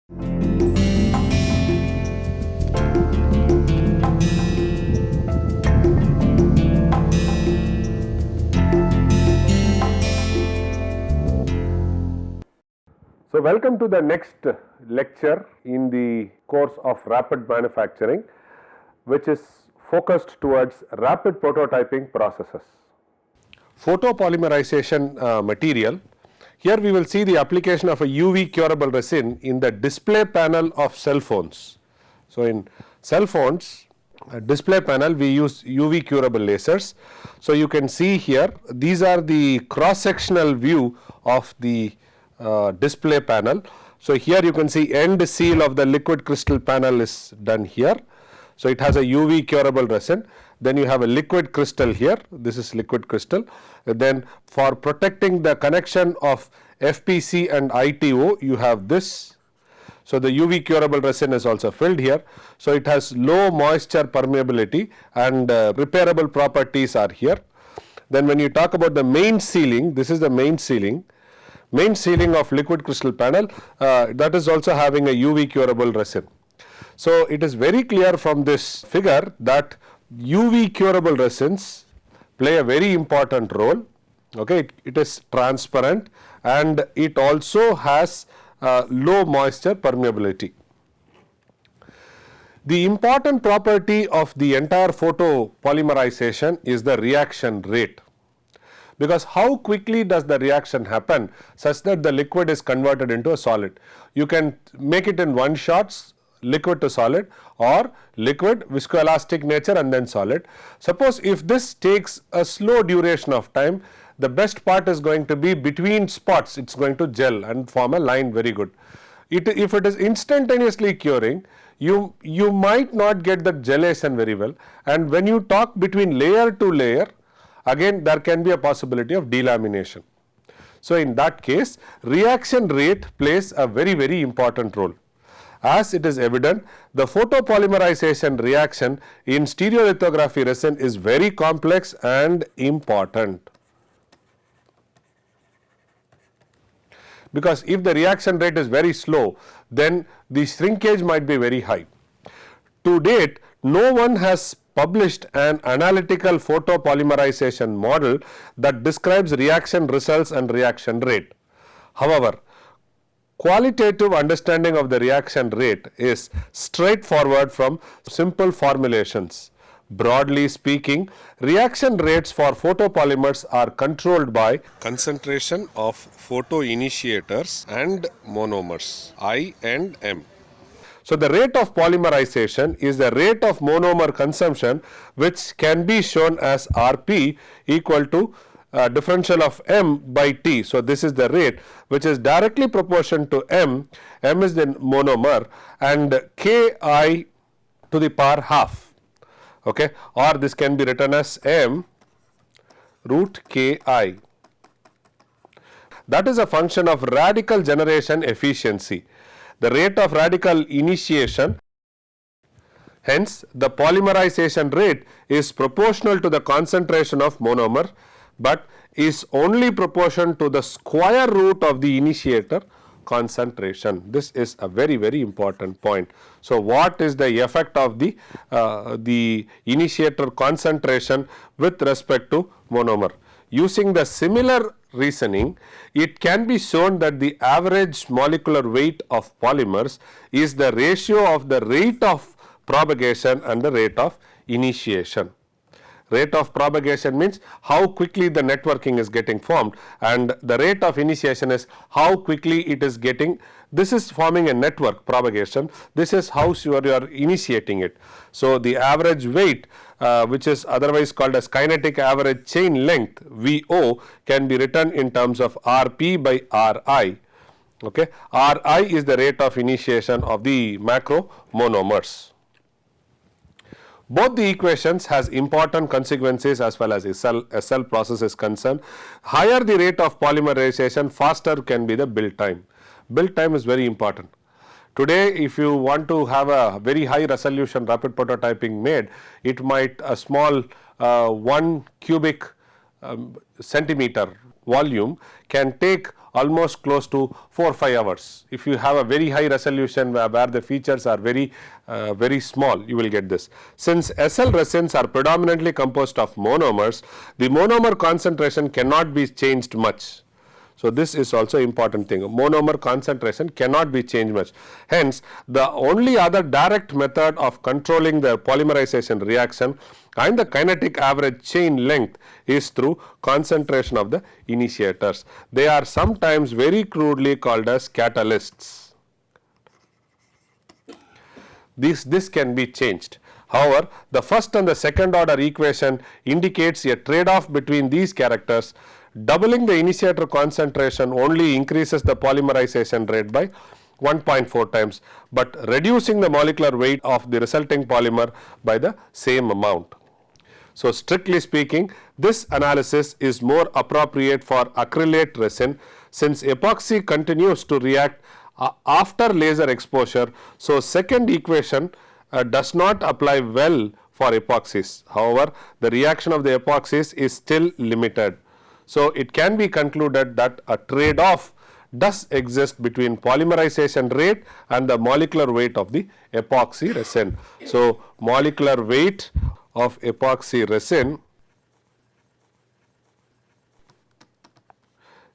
So, welcome to the next lecture in the course of rapid manufacturing, which is focused towards rapid prototyping processes. Photopolymerization material. Here we will see the application of a UV curable resin in the display panel of cell phones. So, in cell phones display panel we use UV curable lasers. So, you can see here these are the cross sectional view of the display panel. So, here you can see end seal of the liquid crystal panel is done here. So, it has a UV curable resin. Then you have a liquid crystal here, this is liquid crystal. Then for protecting the connection of FPC and ITO you have this. So, the UV curable resin is also filled here. So, it has low moisture permeability and repairable properties are here. Then when you talk about the main sealing, this is the main sealing of liquid crystal panel, that is also having a UV curable resin. So, it is very clear from this figure that UV curable resins play a very important role. Okay, it is transparent and it also has low moisture permeability. The important property of the entire photopolymerization is the reaction rate. Because how quickly does the reaction happen such that the liquid is converted into a solid. You can make it in one shot, liquid to solid, or liquid viscoelastic nature and then solid. Suppose if this takes a slow duration of time, the best part is going to be between spots, it is going to gel and form a line very good. If it is instantaneously curing, you might not get the gelation very well, and when you talk between layer to layer, again there can be a possibility of delamination. So, in that case reaction rate plays a very important role. As it is evident, the photopolymerization reaction in stereolithography resin is very complex and important. Because if the reaction rate is very slow, then the shrinkage might be very high. To date, no one has published an analytical photopolymerization model that describes reaction results and reaction rate. However, qualitative understanding of the reaction rate is straightforward from simple formulations. Broadly speaking, reaction rates for photopolymers are controlled by concentration of photoinitiators and monomers I and M. So, the rate of polymerization is the rate of monomer consumption, which can be shown as Rp equal to differential of M by T. So, this is the rate which is directly proportional to M. M is the monomer and Ki to the power half, okay, or this can be written as M root Ki. That is a function of radical generation efficiency, the rate of radical initiation. Hence, the polymerization rate is proportional to the concentration of monomer, but is only proportional to the square root of the initiator concentration. This is a very important point. So, what is the effect of the initiator concentration with respect to monomer? Using the similar reasoning, it can be shown that the average molecular weight of polymers is the ratio of the rate of propagation and the rate of initiation. Rate of propagation means how quickly the networking is getting formed, and the rate of initiation is how quickly it is getting, this is forming a network propagation, this is how you are initiating it. So, the average weight which is otherwise called as kinetic average chain length VO can be written in terms of Rp by Ri. Okay. Ri is the rate of initiation of the macro monomers. Both the equations has important consequences as well as a cell process is concerned. Higher the rate of polymerization, faster can be the build time. Build time is very important. Today, if you want to have a very high resolution rapid prototyping made, it might a small 1 cubic centimeter volume can take almost close to 4 or 5 hours. If you have a very high resolution where the features are very small, you will get this. Since SL resins are predominantly composed of monomers, the monomer concentration cannot be changed much. So, this is also important thing. Monomer concentration cannot be changed much. Hence, the only other direct method of controlling the polymerization reaction and the kinetic average chain length is through concentration of the initiators. They are sometimes very crudely called as catalysts. This can be changed. However, the first and the second order equation indicates a trade-off between these characters. Doubling the initiator concentration only increases the polymerization rate by 1.4 times, but reducing the molecular weight of the resulting polymer by the same amount. So, strictly speaking, this analysis is more appropriate for acrylate resin since epoxy continues to react after laser exposure. So, second equation does not apply well for epoxies. However, the reaction of the epoxies is still limited. So, it can be concluded that a trade-off does exist between polymerization rate and the molecular weight of the epoxy resin. So, molecular weight of epoxy resin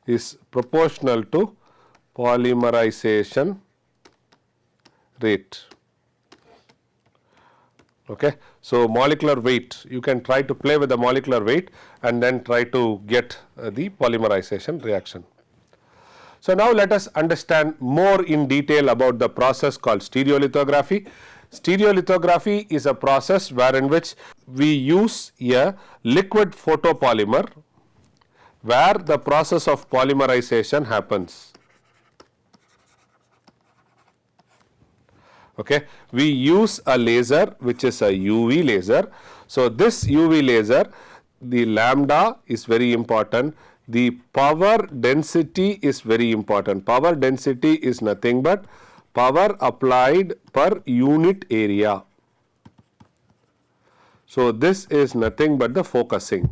is proportional to polymerization rate. Okay. So, molecular weight, you can try to play with the molecular weight and then try to get the polymerization reaction. So, now let us understand more in detail about the process called stereolithography. Stereolithography is a process wherein which we use a liquid photopolymer where the process of polymerization happens. Okay. We use a laser which is a UV laser. So, this UV laser, the lambda is very important, the power density is very important. Power density is nothing but power applied per unit area. So, this is nothing but the focusing.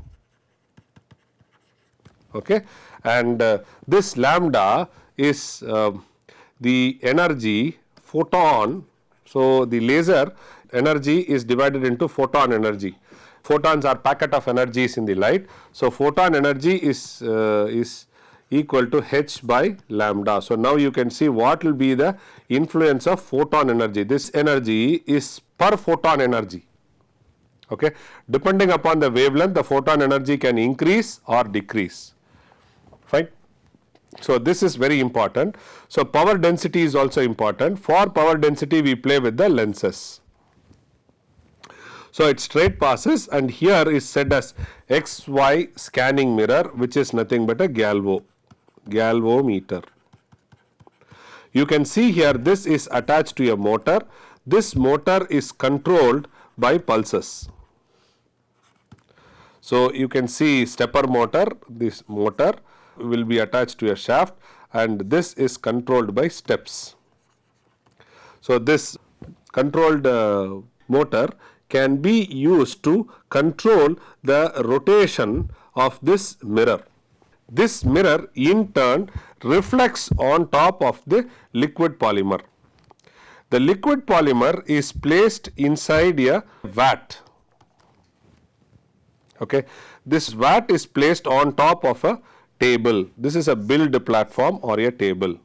Okay. And this lambda is the energy photon. So, the laser energy is divided into photon energy. Photons are packet of energies in the light. So, photon energy is equal to h by lambda. So, now you can see what will be the influence of photon energy. This energy is per photon energy. Okay. Depending upon the wavelength, the photon energy can increase or decrease. Fine. So, this is very important. So, power density is also important. For power density, we play with the lenses. So, it straight passes and here is said as XY scanning mirror, which is nothing but a galvometer. You can see here this is attached to a motor. This motor is controlled by pulses. So, you can see stepper motor, this motor will be attached to a shaft and this is controlled by steps. So, this controlled motor can be used to control the rotation of this mirror. This mirror in turn reflects on top of the liquid polymer. The liquid polymer is placed inside a vat. Okay. This vat is placed on top of a table. This is a build platform or a table.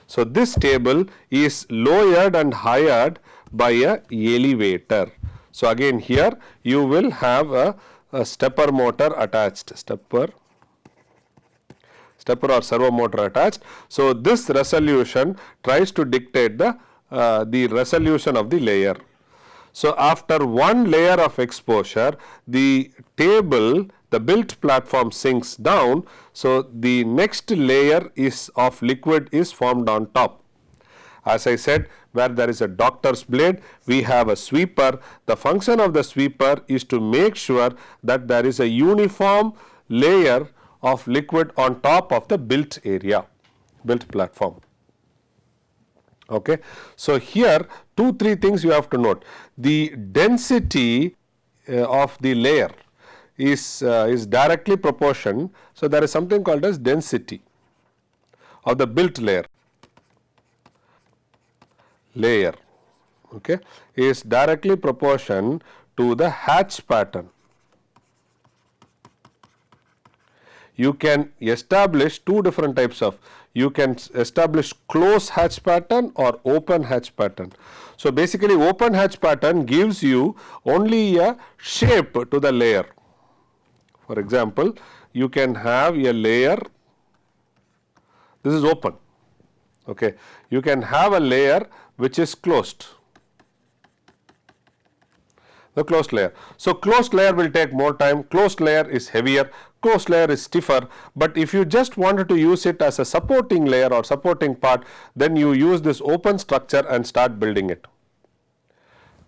So, this table is lowered and highered by a elevator. So, again here you will have a stepper motor attached, stepper or servo motor attached. So, this resolution tries to dictate the resolution of the layer. So, after one layer of exposure, the table, the built platform sinks down. So, the next layer of liquid is formed on top. As I said, where there is a doctor's blade, we have a sweeper. The function of the sweeper is to make sure that there is a uniform layer of liquid on top of the built area, built platform. Okay. So, here 2-3 things you have to note. The density of the layer is directly proportion. So there is something called as density of the built layer, okay, is directly proportion to the hatch pattern. You can establish two different types of, you can establish close hatch pattern or open hatch pattern. So basically open hatch pattern gives you only a shape to the layer. For example, you can have a layer, this is open, okay, you can have a layer which is closed, the closed layer. So closed layer will take more time, closed layer is heavier, closed layer is stiffer, but if you just wanted to use it as a supporting layer or supporting part, then you use this open structure and start building it.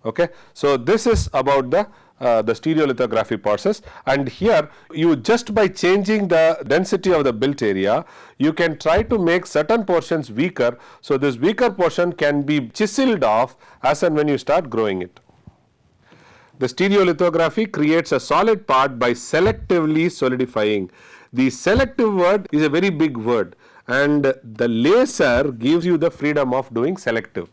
Okay, so this is about the stereolithography process, and here you just by changing the density of the built area, you can try to make certain portions weaker, so this weaker portion can be chiseled off as and when you start growing it. The stereolithography creates a solid part by selectively solidifying. The selective word is a very big word, and the laser gives you the freedom of doing selective.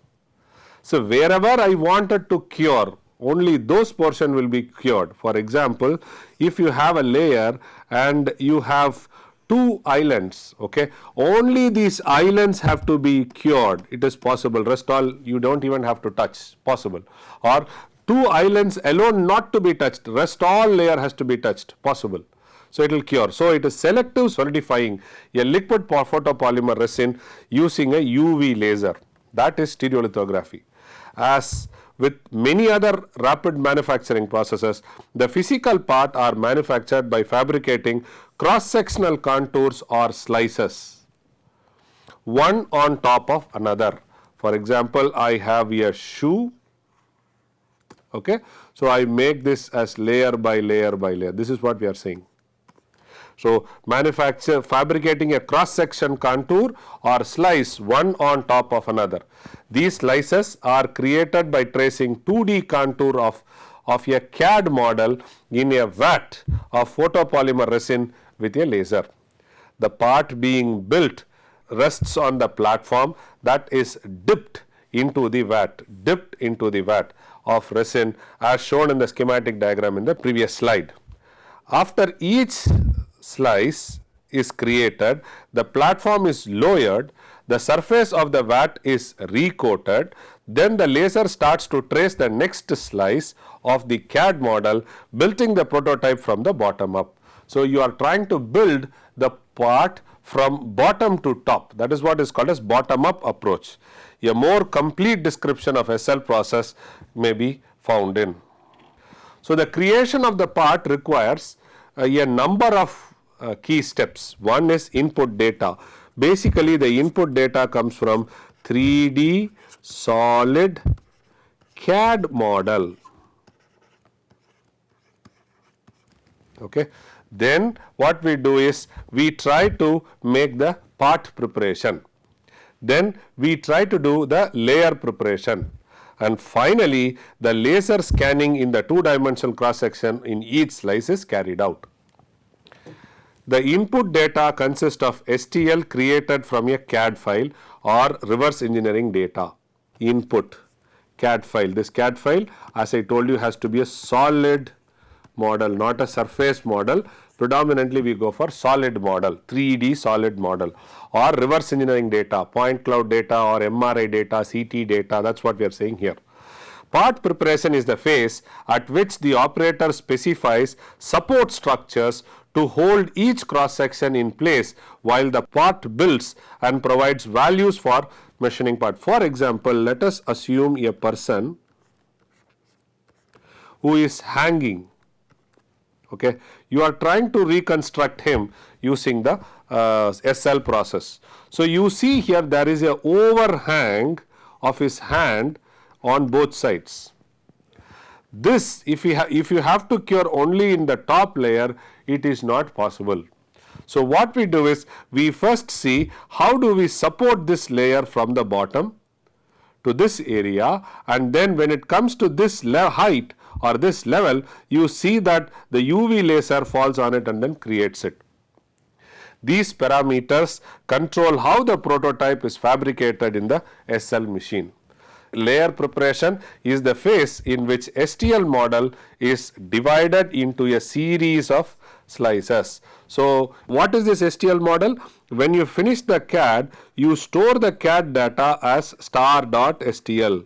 So wherever I wanted to cure, only those portion will be cured. For example, if you have a layer and you have two islands, okay, only these islands have to be cured, it is possible, rest all you don't even have to touch, possible. Or two islands alone not to be touched, rest all layer has to be touched, possible. So it will cure. So it is selective solidifying a liquid photopolymer resin using a UV laser. That is stereolithography. As with many other rapid manufacturing processes, the physical part are manufactured by fabricating cross-sectional contours or slices, one on top of another. For example, I have a shoe, okay, so I make this as layer by layer by layer. This is what we are saying. So fabricating a cross section contour or slice one on top of another. These slices are created by tracing 2D contour of a CAD model in a vat of photopolymer resin with a laser. The part being built rests on the platform that is dipped into the vat of resin as shown in the schematic diagram in the previous slide. After each slice is created, the platform is lowered, the surface of the vat is recoated, then the laser starts to trace the next slice of the CAD model, building the prototype from the bottom up. So you are trying to build the part from bottom to top. That is what is called as bottom up approach. A more complete description of SL process may be found in. So the creation of the part requires a number of key steps. One is input data. Basically the input data comes from 3D solid CAD model. Okay. Then what we do is we try to make the part preparation. Then we try to do the layer preparation. And finally, the laser scanning in the two-dimensional cross-section in each slice is carried out. The input data consists of STL created from a CAD file or reverse engineering data. Input CAD file. This CAD file, as I told you, has to be a solid model, not a surface model. Predominantly we go for solid model, 3D solid model, or reverse engineering data, point cloud data or MRI data, CT data. That's what we are saying here. Part preparation is the phase at which the operator specifies support structures to hold each cross section in place while the part builds and provides values for machining part. For example, let us assume a person who is hanging. Okay, you are trying to reconstruct him using the SL process. So you see here there is a overhang of his hand on both sides. This, if you have to cure only in the top layer, it is not possible. So what we do is we first see how do we support this layer from the bottom to this area, and then when it comes to this height, or this level, you see that the UV laser falls on it and then creates it. These parameters control how the prototype is fabricated in the SL machine. Layer preparation is the phase in which STL model is divided into a series of slices. So, what is this STL model? When you finish the CAD, you store the CAD data as star.stl.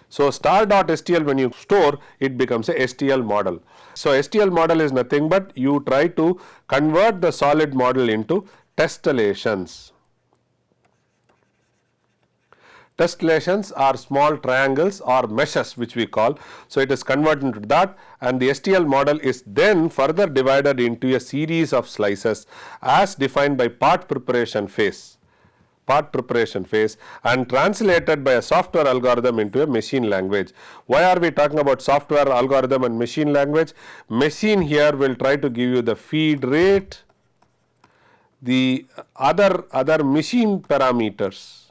So, star.stl, when you store, it becomes a STL model. So, STL model is nothing but you try to convert the solid model into tessellations. Tessellations are small triangles or meshes which we call. So, it is converted into that, and the STL model is then further divided into a series of slices as defined by part preparation phase and translated by a software algorithm into a machine language. Why are we talking about software algorithm and machine language? Machine here will try to give you the feed rate, the other machine parameters,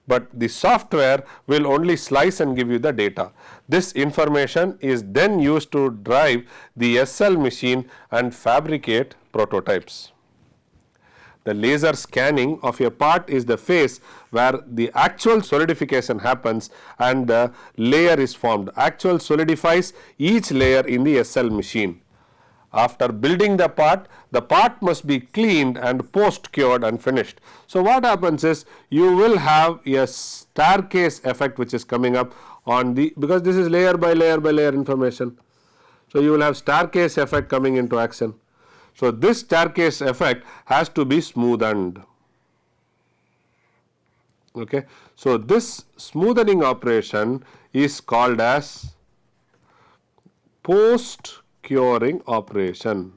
but the software will only slice and give you the data. This information is then used to drive the SL machine and fabricate prototypes. The laser scanning of a part is the phase where the actual solidification happens and the layer is formed. Actual solidifies each layer in the SL machine. After building the part must be cleaned and post cured and finished. So, what happens is you will have a staircase effect which is coming up on the, because this is layer by layer by layer information. So, you will have staircase effect coming into action. So, this staircase effect has to be smoothened. Okay. So, this smoothening operation is called as post curing operation.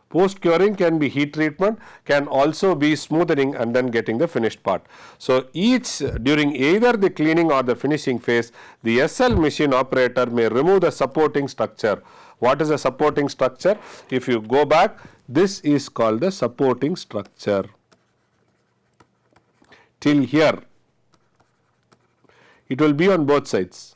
Post curing can be heat treatment, can also be smoothing and then getting the finished part. So, during either the cleaning or the finishing phase, the SL machine operator may remove the supporting structure. What is a supporting structure? If you go back, this is called the supporting structure. Till here, it will be on both sides.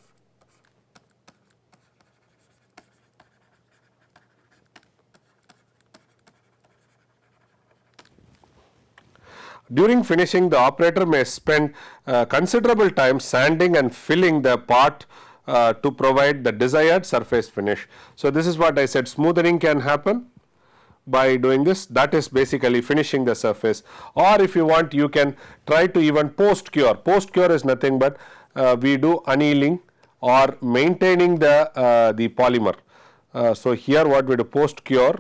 During finishing, the operator may spend considerable time sanding and filling the part to provide the desired surface finish. So, this is what I said, smoothing can happen by doing this, that is basically finishing the surface, or if you want you can try to even post cure. Post cure is nothing but we do annealing or maintaining the polymer. So, here what we do, post cure,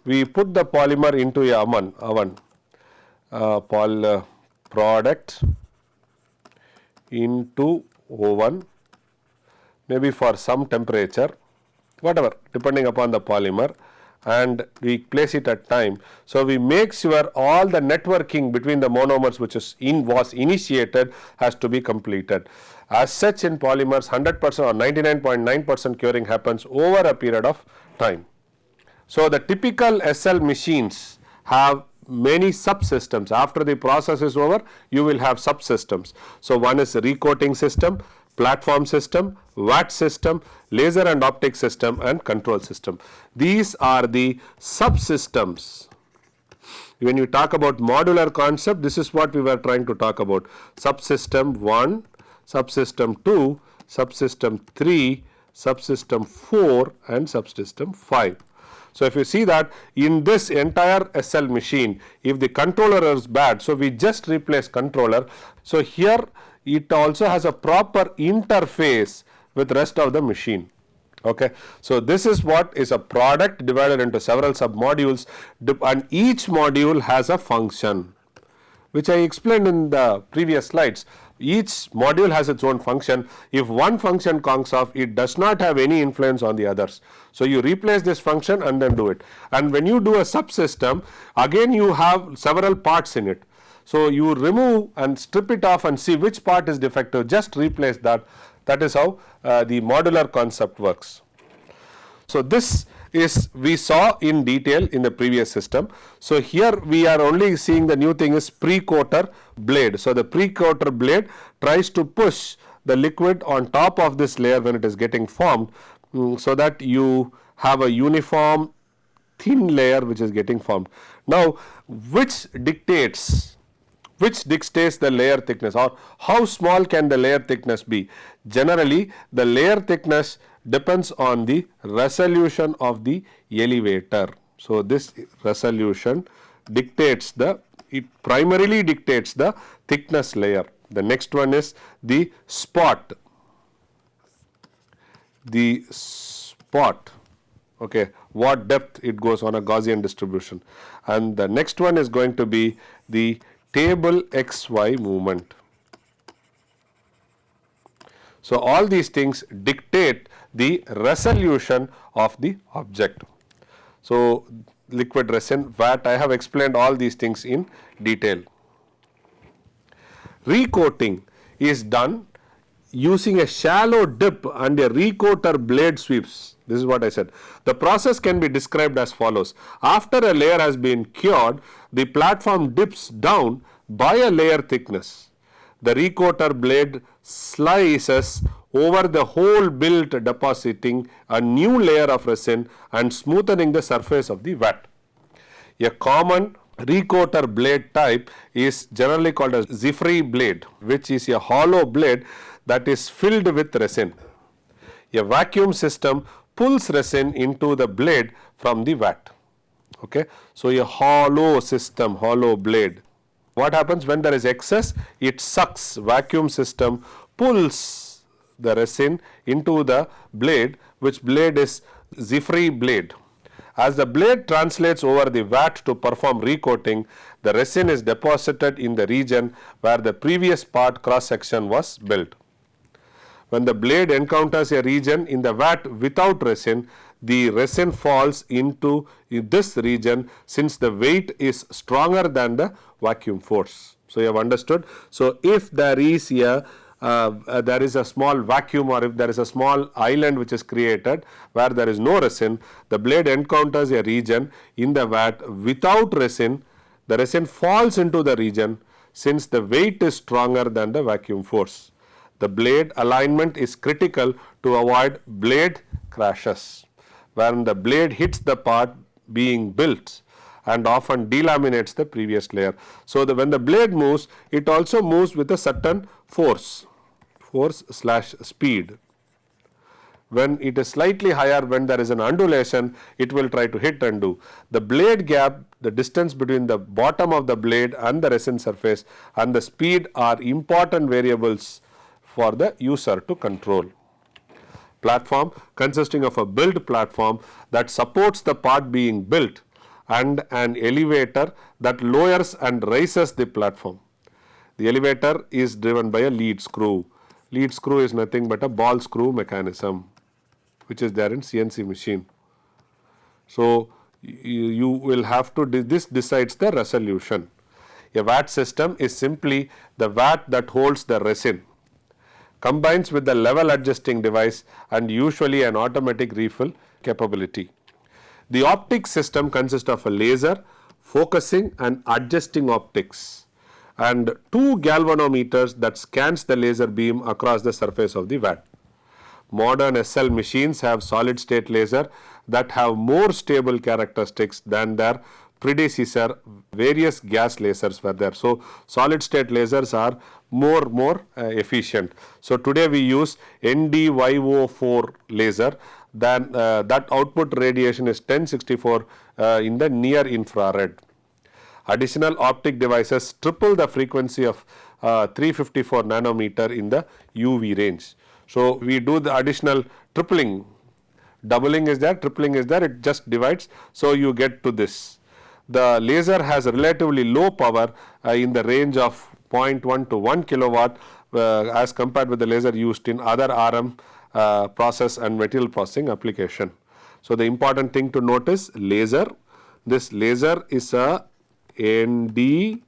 we put the polymer into a oven. Product into oven, maybe for some temperature, whatever, depending upon the polymer, and we place it at time. So, we make sure all the networking between the monomers which was initiated has to be completed. As such, in polymers 100% or 99.9% curing happens over a period of time. So, the typical SL machines have many subsystems. After the process is over, you will have subsystems. So, one is recoating system, platform system, VAT system, laser and optic system, and control system. These are the subsystems. When you talk about modular concept, this is what we were trying to talk about. Subsystem 1, subsystem 2, subsystem 3, subsystem 4, and subsystem 5. So, if you see that in this entire SL machine, if the controller is bad, so we just replace controller. So, here it also has a proper interface with rest of the machine. Okay. So, this is what is a product divided into several sub modules, and each module has a function, which I explained in the previous slides. Each module has its own function. If one function conks off, it does not have any influence on the others. So, you replace this function and then do it. And when you do a subsystem, again you have several parts in it. So, you remove and strip it off and see which part is defective, just replace that. That is how the modular concept works. So, this is we saw in detail in the previous system. So, here we are only seeing the new thing is pre-coater blade. So, the pre-coater blade tries to push the liquid on top of this layer when it is getting formed, so that you have a uniform thin layer which is getting formed. Now, which dictates the layer thickness, or how small can the layer thickness be? Generally, the layer thickness depends on the resolution of the elevator. So, this resolution primarily dictates the thickness layer. The next one is the spot. Okay, what depth it goes on a Gaussian distribution. And the next one is going to be the table XY movement. So, all these things dictate the resolution of the object. So, liquid resin, vat, I have explained all these things in detail. Recoating is done using a shallow dip and a recoater blade sweeps. This is what I said. The process can be described as follows. After a layer has been cured, the platform dips down by a layer thickness. The recoater blade slices over the whole billet, depositing a new layer of resin and smoothing the surface of the vat. A common recoater blade type is generally called a Zifree blade, which is a hollow blade that is filled with resin. A vacuum system pulls resin into the blade from the vat. Okay. So, a hollow system, hollow blade. What happens when there is excess? It sucks. Vacuum system pulls the resin into the blade, which blade is Zifree blade. As the blade translates over the vat to perform recoating, the resin is deposited in the region where the previous part cross section was built. When the blade encounters a region in the vat without resin, the resin falls into this region since the weight is stronger than the vacuum force. So, you have understood. So, if there is a small vacuum, or if there is a small island which is created where there is no resin, the blade encounters a region in the vat without resin, the resin falls into the region since the weight is stronger than the vacuum force. The blade alignment is critical to avoid blade crashes, when the blade hits the part being built and often delaminates the previous layer. So, when the blade moves, it also moves with a certain force/speed. When it is slightly higher, when there is an undulation, it will try to hit and do. The blade gap, the distance between the bottom of the blade and the resin surface, and the speed are important variables for the user to control. Platform consisting of a built platform that supports the part being built and an elevator that lowers and raises the platform. The elevator is driven by a lead screw. Lead screw is nothing but a ball screw mechanism which is there in CNC machine. So, you will have to, this decides the resolution. A vat system is simply the vat that holds the resin, combines with the level adjusting device and usually an automatic refill capability. The optic system consists of a laser, focusing and adjusting optics, and two galvanometers that scans the laser beam across the surface of the vat. Modern SL machines have solid state laser that have more stable characteristics than their predecessor. Various gas lasers were there. So, solid state lasers are more efficient. So, today we use NDYO4 laser, then that output radiation is 1064 in the near infrared. Additional optic devices triple the frequency of 354 nanometer in the UV range. So, we do the additional tripling, doubling is there, tripling is there, it just divides. So, you get to this. The laser has a relatively low power in the range of 0.1 to 1 kilowatt as compared with the laser used in other RM process and material processing application. So, the important thing to note is laser. This laser is a NDYO4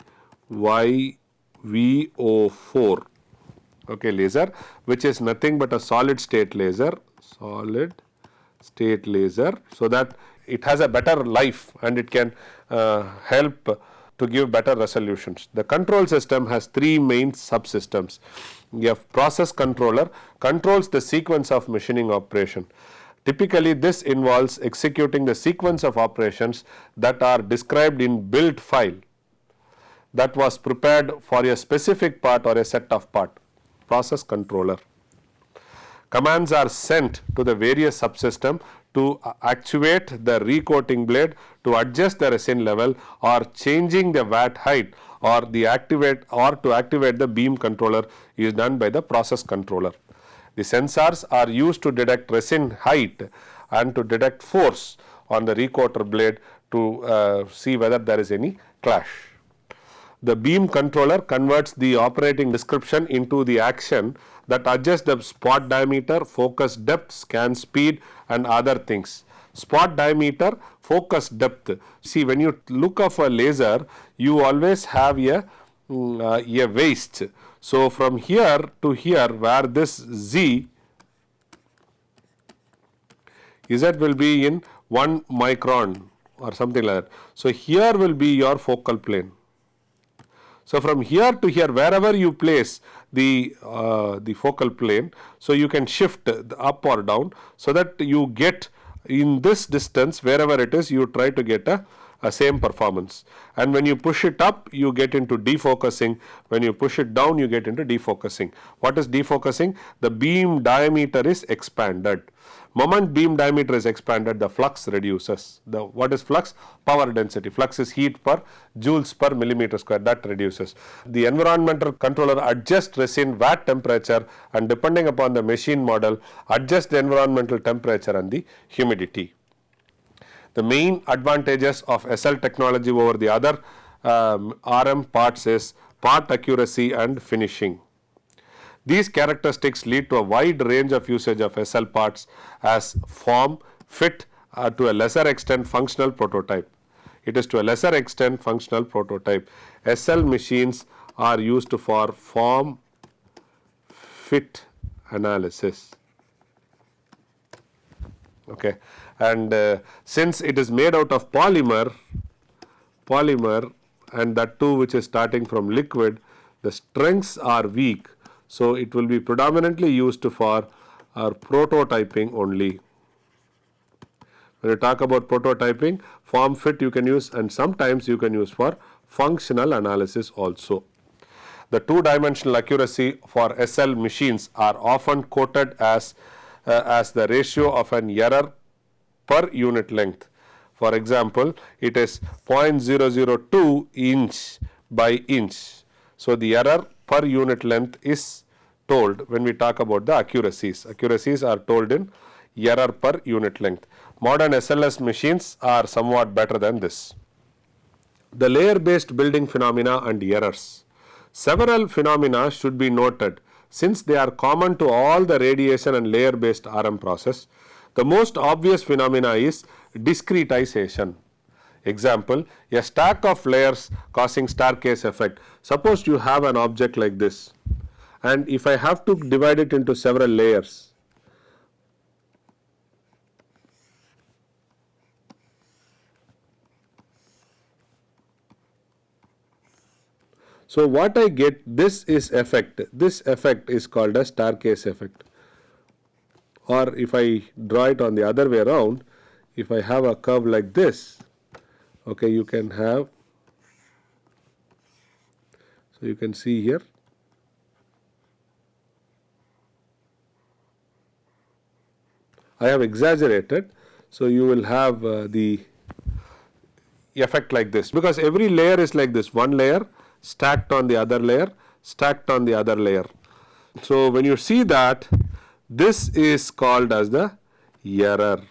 laser, which is nothing but a solid state laser, so that it has a better life and it can help to give better resolutions. The control system has three main subsystems. A process controller controls the sequence of machining operation. Typically, this involves executing the sequence of operations that are described in build file that was prepared for a specific part or a set of part. Process controller. Commands are sent to the various subsystem to actuate the recoating blade, to adjust the resin level, or changing the vat height, or to activate the beam controller is done by the process controller. The sensors are used to detect resin height and to detect force on the recoater blade to see whether there is any clash. The beam controller converts the operating description into the action that adjusts the spot diameter, focus depth, scan speed and other things. Spot diameter, focus depth. See, when you look of a laser, you always have a waist. So from here to here, where this Z will be in 1 micron or something like that. So here will be your focal plane. So from here to here, wherever you place the focal plane, so you can shift up or down, so that you get in this distance, wherever it is, you try to get a same performance. And when you push it up, you get into defocusing. When you push it down, you get into defocusing. What is defocusing? The beam diameter is expanded. Moment beam diameter is expanded, the flux reduces. What is flux? Power density. Flux is heat per joules per millimeter square, that reduces. The environmental controller adjusts resin vat temperature, and depending upon the machine model, adjusts the environmental temperature and the humidity. The main advantages of SL technology over the other RM parts is part accuracy and finishing. These characteristics lead to a wide range of usage of SL parts as form, fit, to a lesser extent functional prototype. It is to a lesser extent functional prototype. SL machines are used for form, fit analysis. Okay, and since it is made out of polymer, and that too which is starting from liquid, the strengths are weak. So it will be predominantly used for prototyping only. When you talk about prototyping, form fit you can use, and sometimes you can use for functional analysis also. The two-dimensional accuracy for SL machines are often quoted as the ratio of an error per unit length. For example, it is 0.002 inch by inch. So the error per unit length is told when we talk about the accuracies. Accuracies are told in error per unit length. Modern SLS machines are somewhat better than this. The layer-based building phenomena and errors. Several phenomena should be noted since they are common to all the radiation and layer-based RM process. The most obvious phenomena is discretization. Example, a stack of layers causing staircase effect. Suppose you have an object like this, and if I have to divide it into several layers, so what I get, this is effect. This effect is called a staircase effect. Or if I draw it on the other way around, if I have a curve like this, okay, you can have, so you can see here, I have exaggerated, so you will have the effect like this, because every layer is like this, one layer stacked on the other layer, stacked on the other layer. So when you see that, this is called as the error.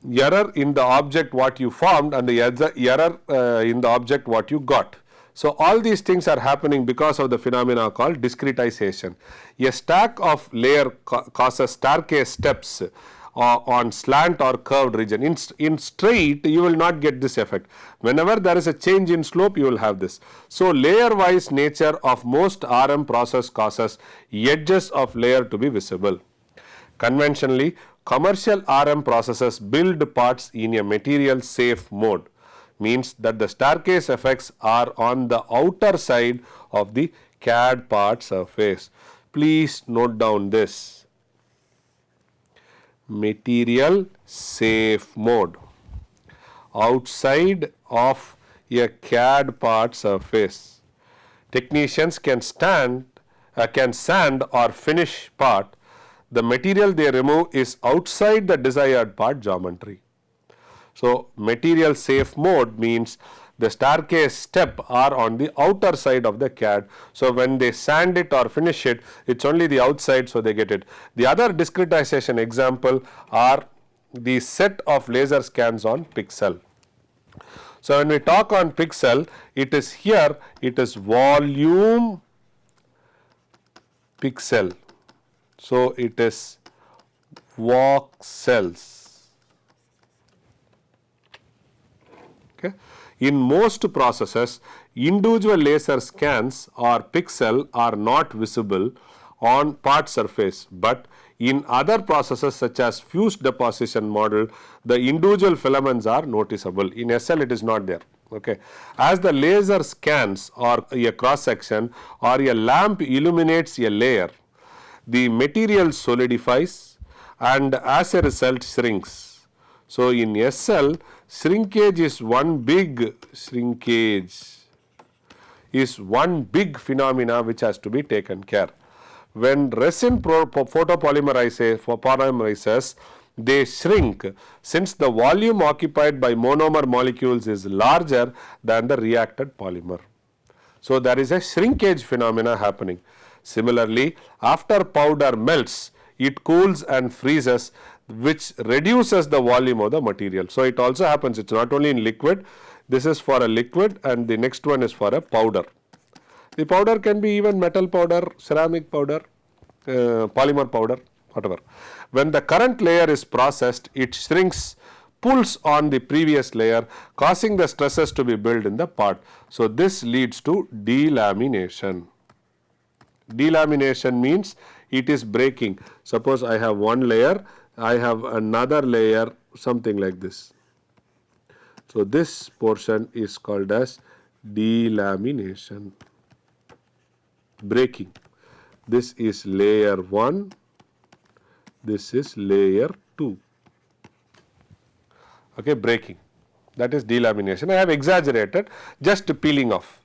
Error in the object what you formed and the error in the object what you got. So all these things are happening because of the phenomena called discretization. A stack of layer causes staircase steps on slant or curved region. In straight you will not get this effect. Whenever there is a change in slope you will have this. So layer wise nature of most RM process causes edges of layer to be visible. Conventionally, commercial RM processes build parts in a material safe mode. means that the staircase effects are on the outer side of the CAD part surface. Please note down this. Material safe mode. Outside of a CAD part surface, technicians can sand or finish part. The material they remove is outside the desired part geometry. So, material safe mode means the staircase step are on the outer side of the CAD. So, when they sand it or finish it, it is only the outside, so they get it. The other discretization example are the set of laser scans on pixel. So, when we talk on pixel, it is here, it is volume pixel. So, it is voxels. Okay. In most processes, individual laser scans or pixel are not visible on part surface, but in other processes such as fused deposition model, the individual filaments are noticeable. In SL it is not there. Okay. As the laser scans or a cross section or a lamp illuminates a layer, the material solidifies and as a result shrinks. So, in SL, shrinkage is one big phenomena which has to be taken care. When resin photopolymerizes, they shrink since the volume occupied by monomer molecules is larger than the reacted polymer. So, there is a shrinkage phenomena happening. Similarly, after powder melts, it cools and freezes, which reduces the volume of the material. So, it also happens, it is not only in liquid, this is for a liquid and the next one is for a powder. The powder can be even metal powder, ceramic powder, polymer powder, whatever. When the current layer is processed, it shrinks, pulls on the previous layer, causing the stresses to be built in the part. So, this leads to delamination. Delamination means it is breaking. Suppose I have one layer, I have another layer, something like this. So, this portion is called as delamination, breaking. This is layer 1, this is layer 2. Okay, breaking, that is delamination. I have exaggerated, just peeling off.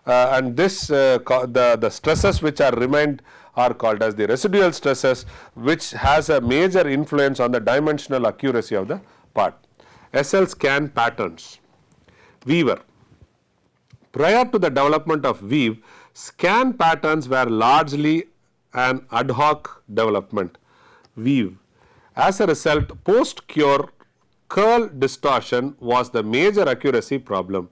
And this the stresses which are remained are called as the residual stresses, which has a major influence on the dimensional accuracy of the part. SL scan patterns. Weaver. Prior to the development of weave, scan patterns were largely an ad hoc development. Weave. As a result, post-cure curl distortion was the major accuracy problem.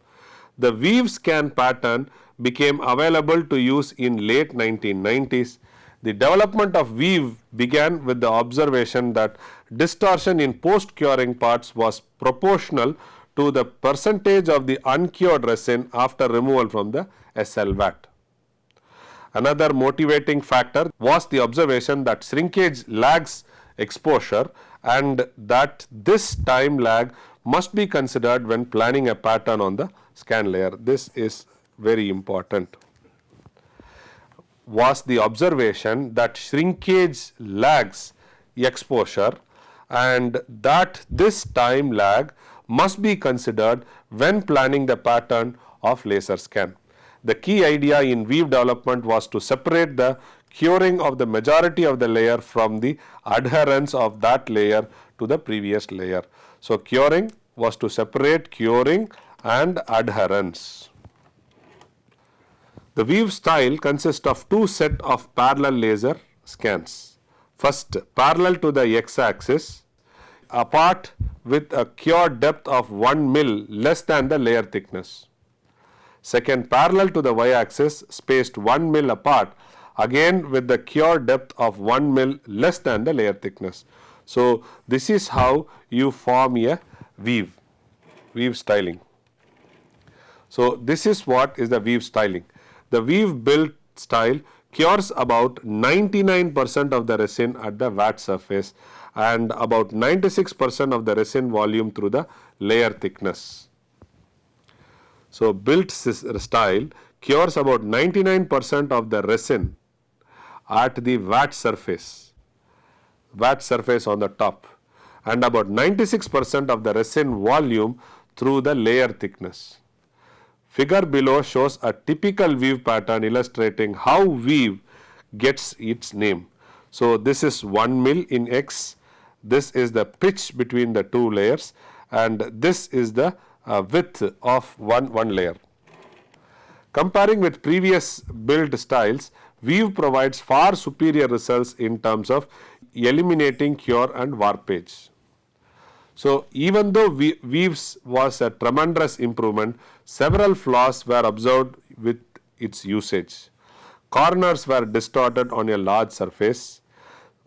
The weave scan pattern became available to use in late 1990s. The development of weave began with the observation that distortion in post-curing parts was proportional to the percentage of the uncured resin after removal from the SL vat. Another motivating factor was the observation that shrinkage lags exposure and that this time lag must be considered when planning a pattern on the scan layer. This is very important. Was the observation that shrinkage lags exposure and that this time lag must be considered when planning the pattern of laser scan. The key idea in weave development was to separate the curing of the majority of the layer from the adherence of that layer to the previous layer. So, curing was to separate curing and adherence. The weave style consists of two sets of parallel laser scans. First, parallel to the x-axis, apart with a cure depth of 1 mil less than the layer thickness. Second, parallel to the y-axis, spaced 1 mil apart, again with the cure depth of 1 mil less than the layer thickness. So, this is how you form a weave styling. So, this is what is the weave styling. The weave build style cures about 99% of the resin at the vat surface and about 96% of the resin volume through the layer thickness. So built style cures about 99% of the resin at the vat surface on the top, and about 96% of the resin volume through the layer thickness. Figure below shows a typical weave pattern illustrating how weave gets its name. So this is 1 mil in X, this is the pitch between the two layers, and this is the width of one layer. Comparing with previous build styles, weave provides far superior results in terms of eliminating cure and warpage. So even though weaves was a tremendous improvement, several flaws were observed with its usage. Corners were distorted on a large surface.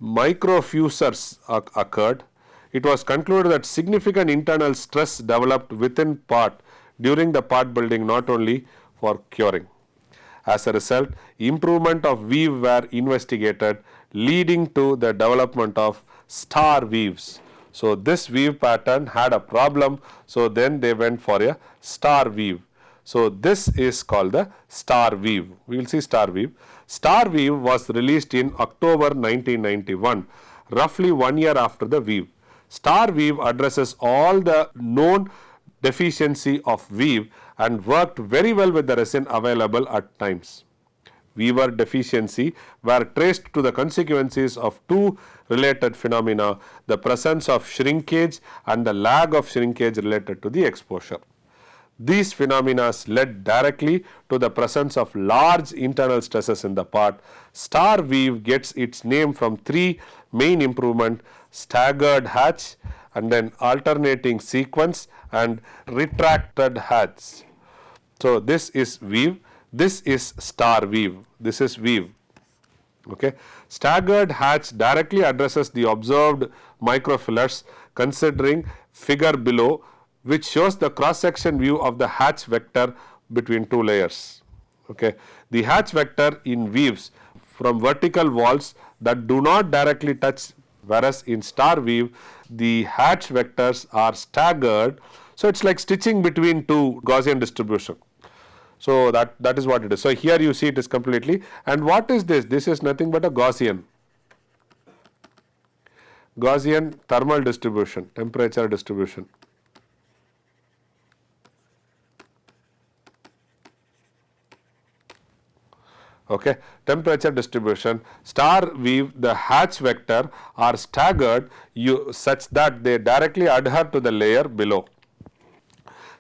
Microfusers occurred. It was concluded that significant internal stress developed within part during the part building, not only for curing. As a result, improvement of weave were investigated, leading to the development of star weaves. So this weave pattern had a problem, so then they went for a star weave. So this is called the star weave. We will see star weave. Star weave was released in October 1991, roughly 1 year after the weave. Star weave addresses all the known deficiency of weave and worked very well with the resin available at times. Weaver deficiency were traced to the consequences of two related phenomena, the presence of shrinkage and the lag of shrinkage related to the exposure. These phenomena led directly to the presence of large internal stresses in the part. Star weave gets its name from three main improvements: staggered hatch, and then alternating sequence, and retracted hatch. So this is weave, this is star weave, this is weave. Okay. Staggered hatch directly addresses the observed microfillets, considering figure below, which shows the cross section view of the hatch vector between two layers. Okay. The hatch vector in weaves from vertical walls that do not directly touch, whereas in star weave the hatch vectors are staggered. So it's like stitching between two Gaussian distribution. So that is what it is. So here you see it is completely, and what is this? This is nothing but a Gaussian thermal distribution, temperature distribution. Okay, temperature distribution. Star weave, the hatch vector are staggered such that they directly adhere to the layer below.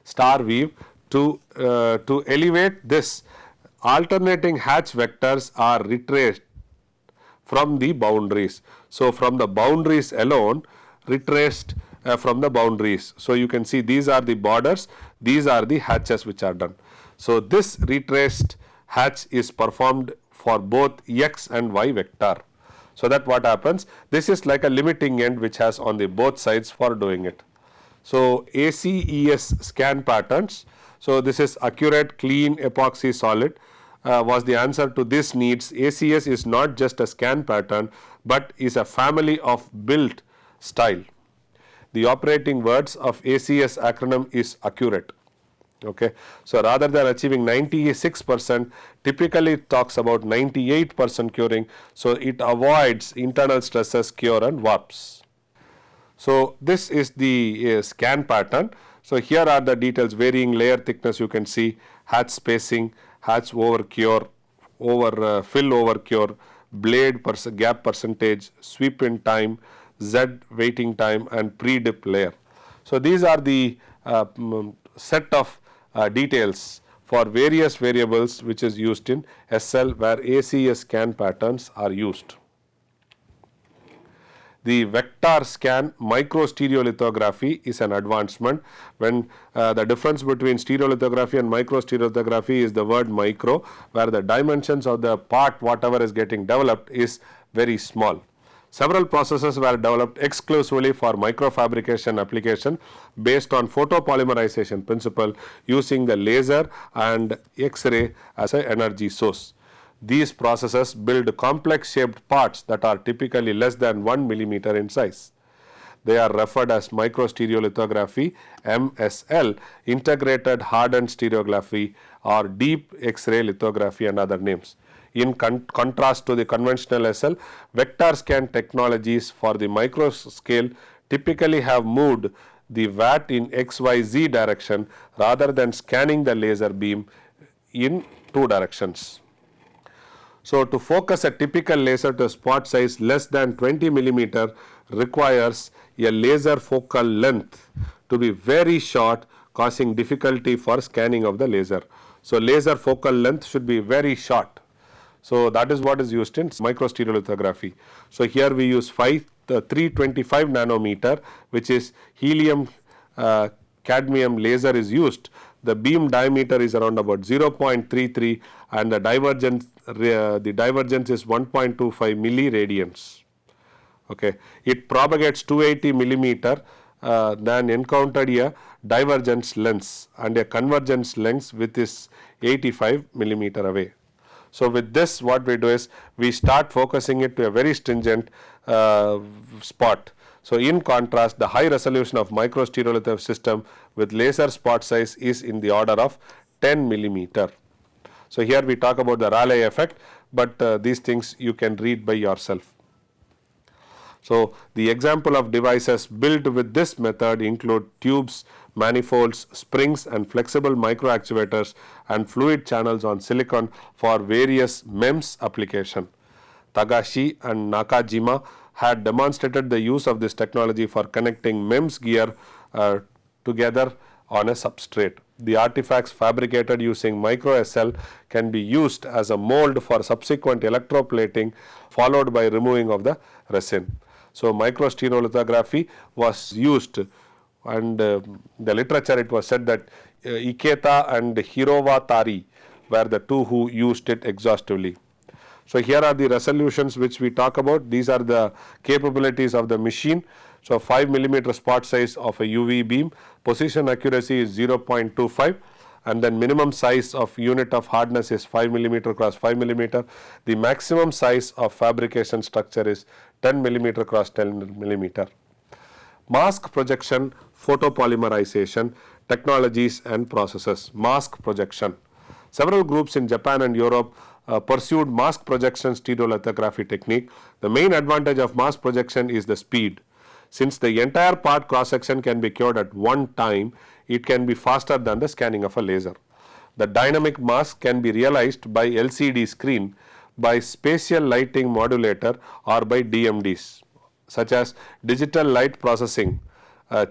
Star weave, to elevate this, alternating hatch vectors are retraced from the boundaries. So from the boundaries alone, retraced from the boundaries. So you can see these are the borders, these are the hatches which are done. So this retraced hatch is performed for both x and y vector. So that what happens, this is like a limiting end which has on the both sides for doing it. So ACES scan patterns. So this is accurate clean epoxy solid was the answer to this needs. ACS is not just a scan pattern, but is a family of built style. The operating words of ACS acronym is accurate. Okay. So rather than achieving 96%, typically it talks about 98% curing. So it avoids internal stresses, cure and warps. So this is the scan pattern. So here are the details: varying layer thickness, you can see, hatch spacing, hatch over cure, fill over cure, blade gap percentage, sweep in time, Z waiting time and pre-dip layer. So these are the set of details for various variables which is used in SL, where ACS scan patterns are used. The vector scan microstereolithography is an advancement, when the difference between stereolithography and microstereolithography is the word micro, where the dimensions of the part whatever is getting developed is very small. Several processes were developed exclusively for microfabrication application based on photopolymerization principle, using the laser and X-ray as an energy source. These processes build complex shaped parts that are typically less than 1 millimeter in size. They are referred as microstereolithography, MSL, integrated hardened stereography, or deep X-ray lithography, and other names. In contrast to the conventional SL, vector scan technologies for the micro scale typically have moved the VAT in XYZ direction rather than scanning the laser beam in two directions. So, to focus a typical laser to a spot size less than 20 millimeter requires a laser focal length to be very short, causing difficulty for scanning of the laser. So, laser focal length should be very short. So, that is what is used in microstereolithography. So, here we use 325 nanometer, which is helium cadmium laser is used. The beam diameter is around about 0.33 and the divergence is 1.25 milliradians. Okay. It propagates 280 millimeter, then encountered a divergence lens and a convergence lens with is 85 millimeter away. So, with this what we do is we start focusing it to a very stringent spot. So, in contrast, the high resolution of microstereolithography system with laser spot size is in the order of 10 millimeter. So, here we talk about the Rayleigh effect, but these things you can read by yourself. So, the example of devices built with this method include tubes, manifolds, springs and flexible micro actuators and fluid channels on silicon for various MEMS application. Tagashi and Nakajima had demonstrated the use of this technology for connecting MEMS gear together on a substrate. The artifacts fabricated using micro SL can be used as a mold for subsequent electroplating, followed by removing of the resin. So, microstereolithography was used, and the literature it was said that Iketa and Hirova Tari were the two who used it exhaustively. So, here are the resolutions which we talk about. These are the capabilities of the machine. So, 5 millimeter spot size of a UV beam, position accuracy is 0.25, and then minimum size of unit of hardness is 5 millimeter cross 5 millimeter. The maximum size of fabrication structure is 10 millimeter cross 10 millimeter. Mask projection, photopolymerization, technologies and processes. Mask projection. Several groups in Japan and Europe pursued mask projection stereolithography technique. The main advantage of mask projection is the speed. Since the entire part cross section can be cured at one time, it can be faster than the scanning of a laser. The dynamic mask can be realized by LCD screen, by spatial lighting modulator or by DMDs, such as digital light processing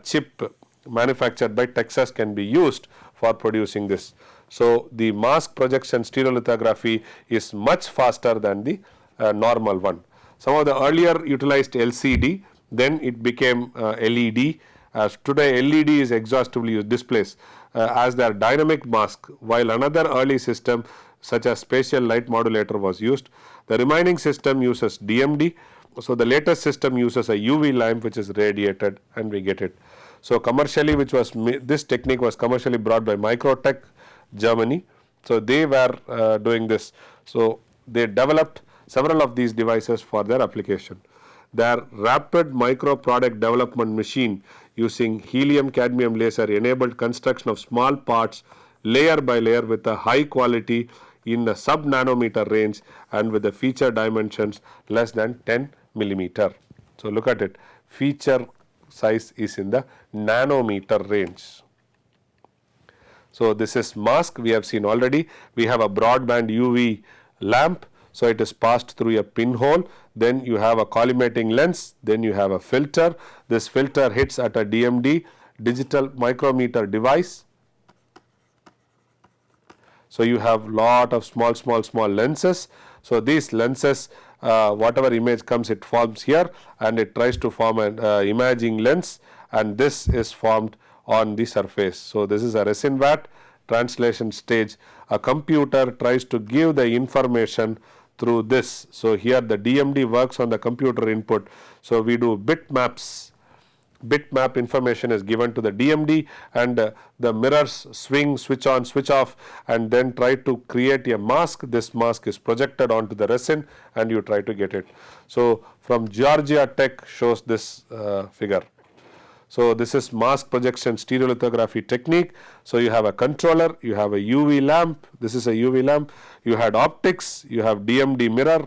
chip manufactured by Texas can be used for producing this. So, the mask projection stereolithography is much faster than the normal one. Some of the earlier utilized LCD, then it became LED. As today LED is exhaustively used displays as their dynamic mask, while another early system such as spatial light modulator was used. The remaining system uses DMD. So, the latest system uses a UV lamp which is radiated and we get it. So, commercially this technique was commercially brought by Microtech, Germany. So, they were doing this. So, they developed several of these devices for their application. Their rapid micro product development machine using helium cadmium laser enabled construction of small parts layer by layer with a high quality in the sub nanometer range and with the feature dimensions less than 10 millimeter. So, look at it, feature size is in the nanometer range. So, this is mask we have seen already. We have a broadband UV lamp. So, it is passed through a pinhole, then you have a collimating lens, then you have a filter. This filter hits at a DMD, digital micrometer device. So, you have lot of small lenses. So, these lenses whatever image comes it forms here and it tries to form an imaging lens, and this is formed on the surface. So, this is a resin vat translation stage. A computer tries to give the information through this. So, here the DMD works on the computer input. So, we do bitmaps. Bitmap information is given to the DMD and the mirrors swing, switch on, switch off, and then try to create a mask. This mask is projected onto the resin and you try to get it. So, from Georgia Tech shows this figure. So this is mask projection stereolithography technique. So you have a controller, you have a UV lamp, this is a UV lamp, you had optics, you have DMD mirror,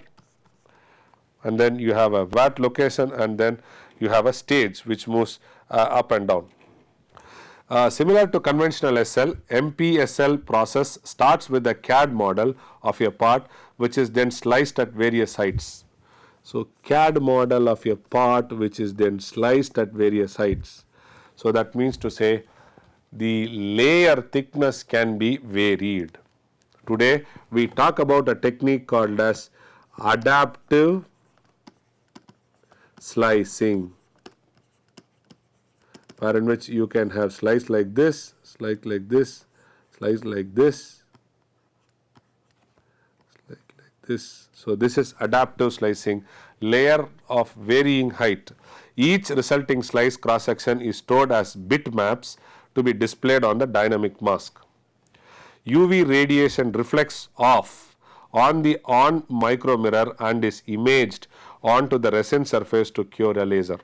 and then you have a VAT location, and then you have a stage which moves up and down. Similar to conventional SL, MPSL process starts with a CAD model of a part which is then sliced at various heights. So CAD model of a part which is then sliced at various heights. So that means to say the layer thickness can be varied. Today we talk about a technique called as adaptive slicing, where in which you can have slice like this, slice like this, slice like this, slice like this. So this is adaptive slicing, layer of varying height. Each resulting slice cross section is stored as bitmaps to be displayed on the dynamic mask. UV radiation reflects off on the on micro mirror and is imaged onto the resin surface to cure a laser.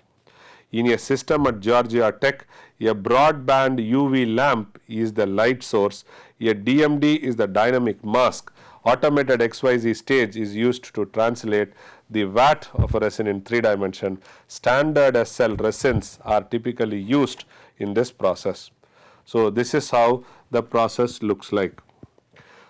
In a system at Georgia Tech, a broadband UV lamp is the light source, a DMD is the dynamic mask. Automated XYZ stage is used to translate the VAT of a resin in 3 dimension. Standard SL resins are typically used in this process. So this is how the process looks like.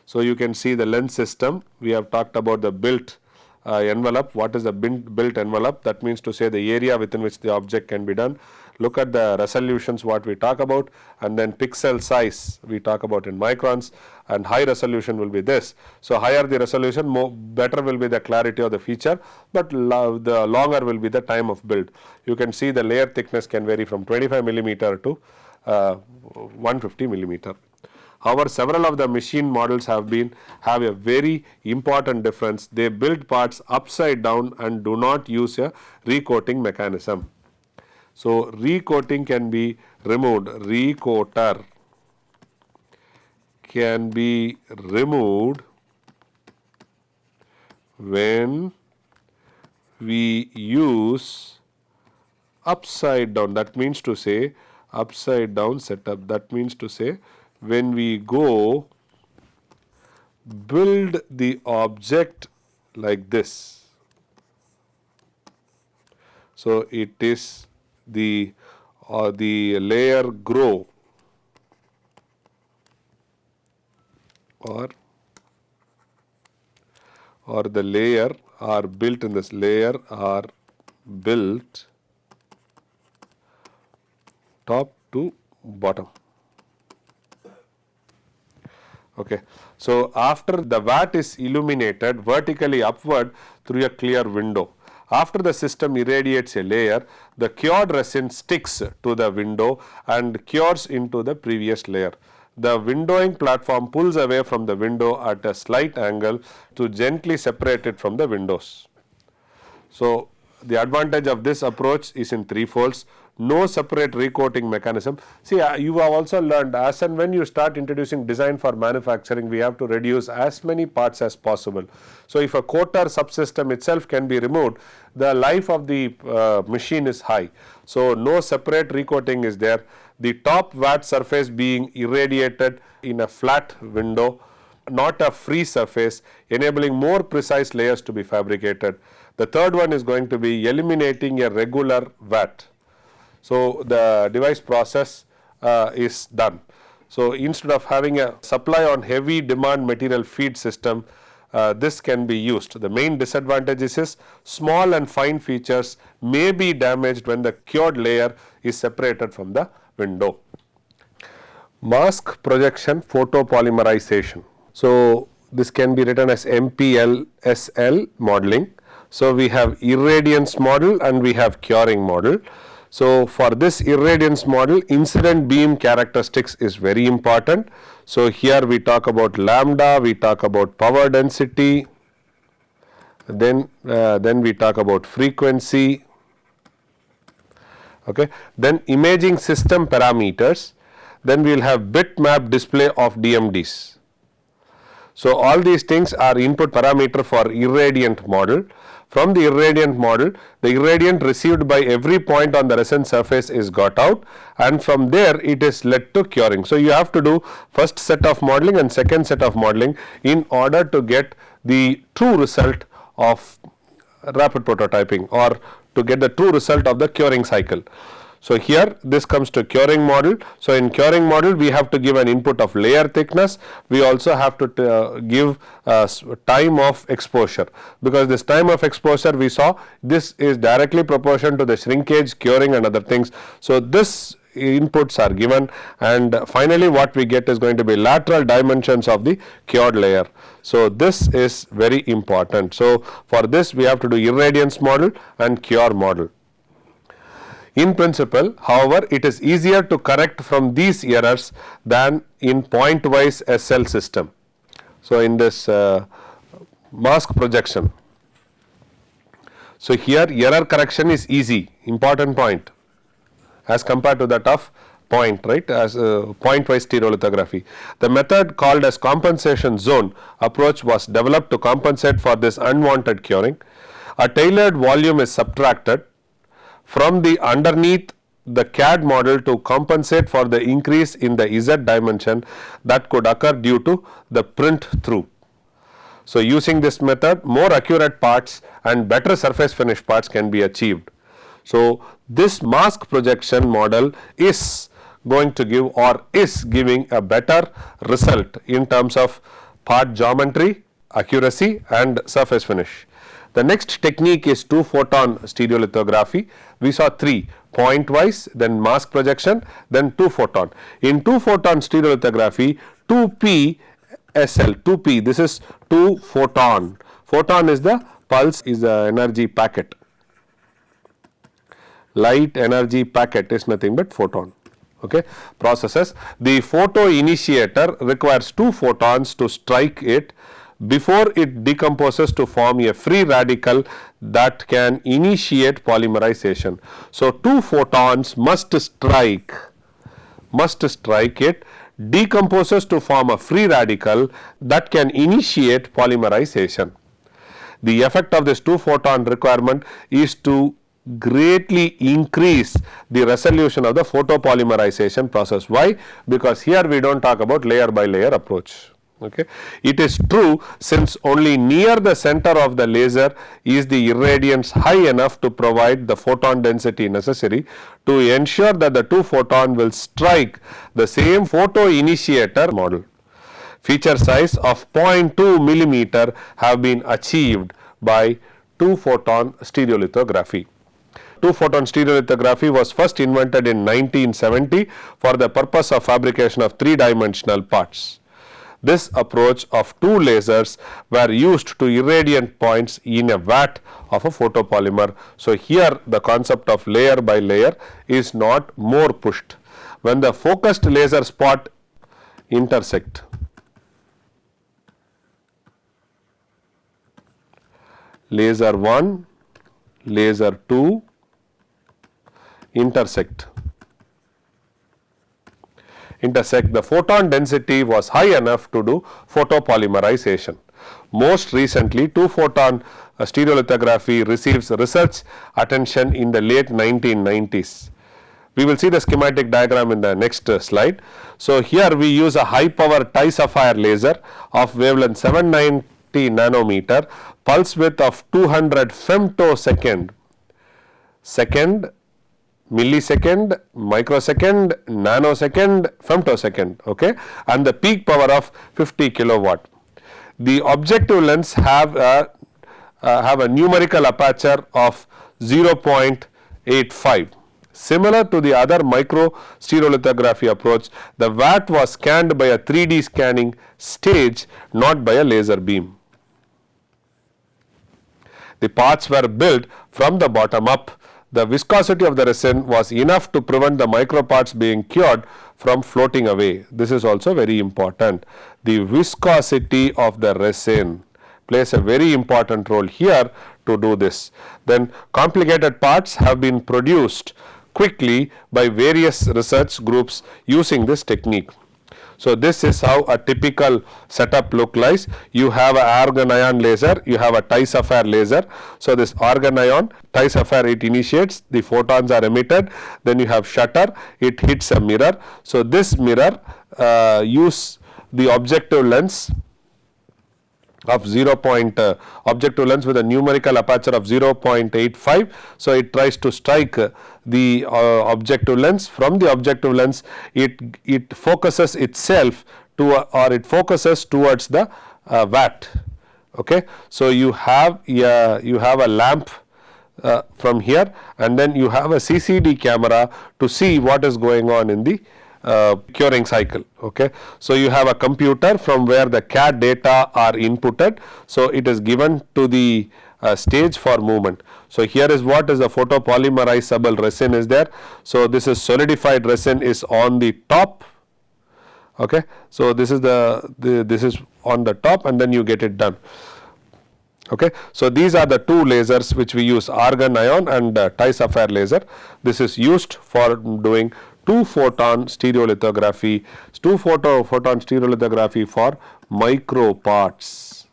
So you can see the lens system. We have talked about the built envelope. What is the built envelope? That means to say the area within which the object can be done. Look at the resolutions what we talk about, and then pixel size we talk about in microns, and high resolution will be this. So higher the resolution, better will be the clarity of the feature, but the longer will be the time of build. You can see the layer thickness can vary from 25 millimeter to 150 millimeter. However, several of the machine models have a very important difference. They build parts upside down and do not use a recoating mechanism. So recoating can be removed. Recoater can be removed when we use upside down. That means to say upside down setup. That means to say when we go build the object like this. So it is the layer grow or the layer are built in this, layer are built top to bottom. Okay. So after the VAT is illuminated vertically upward through a clear window. After the system irradiates a layer, the cured resin sticks to the window and cures into the previous layer. The windowing platform pulls away from the window at a slight angle to gently separate it from the windows. So the advantage of this approach is in 3 folds. No separate recoating mechanism. See, you have also learned as and when you start introducing design for manufacturing, we have to reduce as many parts as possible. So if a coater subsystem itself can be removed, the life of the machine is high. So no separate recoating is there. The top VAT surface being irradiated in a flat window, not a free surface, enabling more precise layers to be fabricated. The third one is going to be eliminating a regular VAT. So the device process is done. So instead of having a supply on heavy demand material feed system, this can be used. The main disadvantage is small and fine features may be damaged when the cured layer is separated from the window. Mask projection photopolymerization. So this can be written as MPLSL modeling. So we have irradiance model and we have curing model. So for this irradiance model, incident beam characteristics is very important. So here we talk about lambda, we talk about power density, then we talk about frequency. Okay, then imaging system parameters, then we will have bitmap display of DMDs. So all these things are input parameter for irradiant model. From the irradiant model, the irradiant received by every point on the resin surface is got out, and from there it is led to curing. So you have to do first set of modeling and second set of modeling in order to get the true result of rapid prototyping, or to get the true result of the curing cycle. So here this comes to curing model. So in curing model we have to give an input of layer thickness. We also have to give time of exposure, because this time of exposure we saw this is directly proportional to the shrinkage, curing and other things. So this inputs are given, and finally what we get is going to be lateral dimensions of the cured layer. So this is very important. So for this we have to do irradiance model and cure model. In principle, however, it is easier to correct from these errors than in point-wise SL system. So in this mask projection, so here error correction is easy, important point, as compared to that of point, right, as point-wise stereolithography. The method called as compensation zone approach was developed to compensate for this unwanted curing. A tailored volume is subtracted from the underneath the CAD model to compensate for the increase in the Z dimension that could occur due to the print through. So using this method, more accurate parts and better surface finish parts can be achieved. So this mask projection model is going to give, or is giving, a better result in terms of part geometry, accuracy and surface finish. The next technique is 2-photon stereolithography. We saw 3: point-wise, then mask projection, then 2-photon. In 2-photon stereolithography, 2P SL, 2P, this is 2-photon. Photon is the pulse, is the energy packet. Light energy packet is nothing but photon. Okay. Processes. The photo initiator requires 2 photons to strike it before it decomposes to form a free radical that can initiate polymerization. So 2 photons must strike it, decomposes to form a free radical that can initiate polymerization. The effect of this 2-photon requirement is to greatly increase the resolution of the photopolymerization process. Why? Because here we don't talk about layer by layer approach. Okay. It is true, since only near the center of the laser is the irradiance high enough to provide the photon density necessary to ensure that the 2 photon will strike the same photo initiator model. Feature size of 0.2 millimeter have been achieved by 2-photon stereolithography. 2-photon stereolithography was first invented in 1970 for the purpose of fabrication of 3-dimensional parts. This approach of 2 lasers were used to irradiate points in a vat of a photopolymer. So here the concept of layer by layer is not more pushed. When the focused laser spot intersect, laser 1, laser 2 intersect, the photon density was high enough to do photopolymerization. Most recently, 2-photon stereolithography receives research attention in the late 1990s. We will see the schematic diagram in the next slide. So here we use a high power Ti-sapphire laser of wavelength 790 nanometer, pulse width of 200 femtosecond, millisecond, microsecond, nanosecond, femtosecond, okay, and the peak power of 50 kilowatt. The objective lens have a numerical aperture of 0.85. Similar to the other microstereolithography approach, the vat was scanned by a 3D scanning stage, not by a laser beam. The parts were built from the bottom up. The viscosity of the resin was enough to prevent the microparts being cured from floating away. This is also very important. The viscosity of the resin plays a very important role here to do this. Then complicated parts have been produced quickly by various research groups using this technique. So this is how a typical setup look like. You have an argon ion laser, you have a tie-sapphire laser. So this argon ion, tie-sapphire, it initiates, the photons are emitted, then you have shutter, it hits a mirror. So this mirror use the objective lens of objective lens with a numerical aperture of 0.85. So it tries to strike the objective lens. From the objective lens, it focuses itself to or it focuses towards the vat. Okay, so you have a lamp from here, and then you have a CCD camera to see what is going on in the curing cycle. Okay, so you have a computer from where the CAD data are inputted, so it is given to the stage for movement. So here is what is the photopolymerizable resin is there. So this is solidified resin is on the top. Okay, so this is this is on the top, and then you get it done. Okay, so these are the two lasers which we use, argon ion and tie-sapphire laser. This is used for doing 2-photon stereolithography, 2-photon stereolithography for micro parts.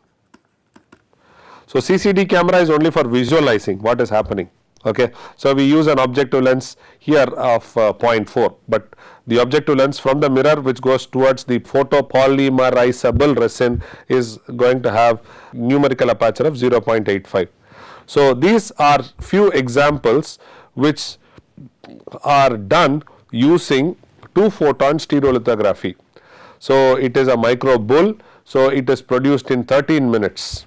So CCD camera is only for visualizing what is happening. Okay, so we use an objective lens here of 0.4, but the objective lens from the mirror which goes towards the photopolymerizable resin is going to have numerical aperture of 0.85. So these are few examples which are done using 2-photon stereolithography. So it is a micro bull, so it is produced in 13 minutes.